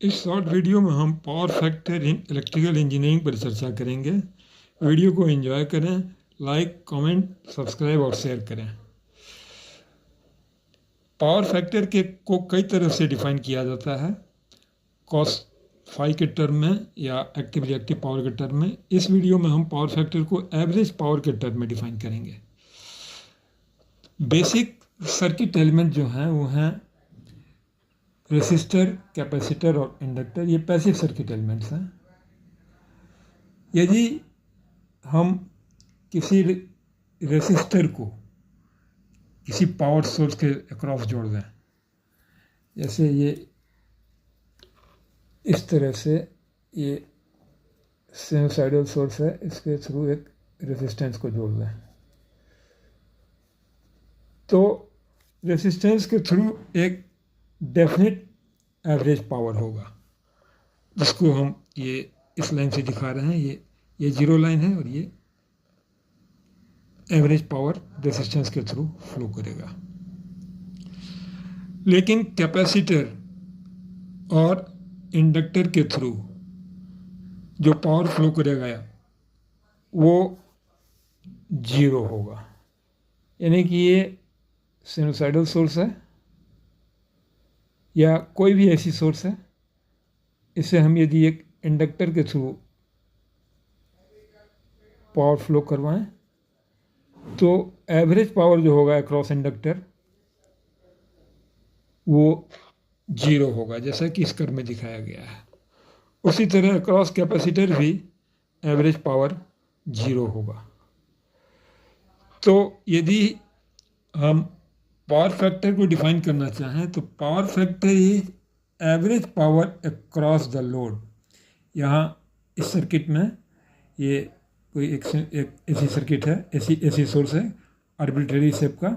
इस short video में हम power factor in electrical engineering पर चर्चा करेंगे। वीडियो को एंजॉय करें, लाइक, कमेंट, सब्सक्राइब और शेयर करें। पावर फैक्टर को कई तरह से डिफाइन किया जाता है, कॉस फाई के टर्म में या एक्टिव रिएक्टिव पावर के टर्म में। इस वीडियो में हम पावर फैक्टर को एवरेज पावर के टर्म में डिफाइन करेंगे। बेसिक सर्किट एलिमेंट जो हैं वो हैं रेसिस्टर, कैपेसिटर और इंडक्टर। ये पैसिव सर्किट एलिमेंट्स हैं। यदि हम किसी रेसिस्टर को किसी पावर सोर्स के अक्रॉस जोड़ दें, जैसे ये इस तरह से, ये साइनसॉइडल सोर्स है, इसके थ्रू एक रेसिस्टेंस को जोड़ दें, तो रेसिस्टेंस के थ्रू एक डेफिनेट एवरेज पावर होगा, जिसको हम ये इस लाइन से दिखा रहे हैं। ये जीरो लाइन है और ये एवरेज पावर रेसिस्टेंस के थ्रू फ्लो करेगा। लेकिन कैपेसिटर और इंडक्टर के थ्रू जो पावर फ्लो करेगा वो जीरो होगा। यानी कि ये साइनसॉइडल सोर्स है या कोई भी ऐसी सोर्स है, इसे हम यदि एक इंडक्टर के थ्रू पावर फ्लो करवाएं तो एवरेज पावर जो होगा अक्रॉस इंडक्टर वो जीरो होगा, जैसा कि इस कर्व में दिखाया गया है। उसी तरह अक्रॉस कैपेसिटर भी एवरेज पावर जीरो होगा। तो यदि हम पावर फैक्टर को डिफाइन करना चाहें तो power factor is average power across the load. यहाँ इस सर्किट में ये कोई एक ऐसी सर्किट है, ऐसी सोर्स है आर्बिट्रेरी शेप का।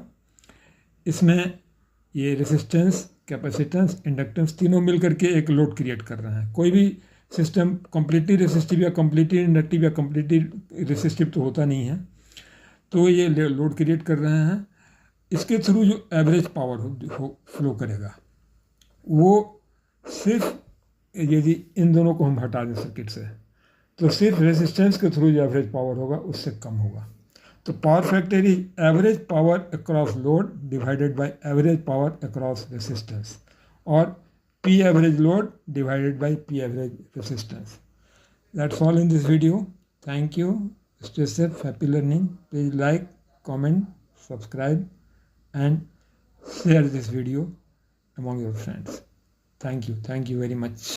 इसमें ये रेसिस्टेंस, कैपेसिटेंस, इंडक्टेंस तीनों मिलकर के एक लोड क्रिएट कर रहे हैं। कोई भी सिस्टम कम्प्लीटली रेसिस्टिव या कम्प्लीटली इंडक्टिव या कम्प्लीटली रेसिस्टिव तो होता नहीं है। तो ये लोड क्रिएट कर रहे हैं। इसके थ्रू जो एवरेज पावर फ्लो करेगा वो सिर्फ, यदि इन दोनों को हम हटा दें सर्किट से, तो सिर्फ रेसिस्टेंस के थ्रू जो एवरेज पावर होगा उससे कम होगा। तो power factor is average power across load divided by average power across resistance, और P average load divided by P average resistance. That's all in this video. Thank you. Stay safe. Happy learning. Please like, comment, subscribe and share this video among your friends. Thank you. Thank you very much.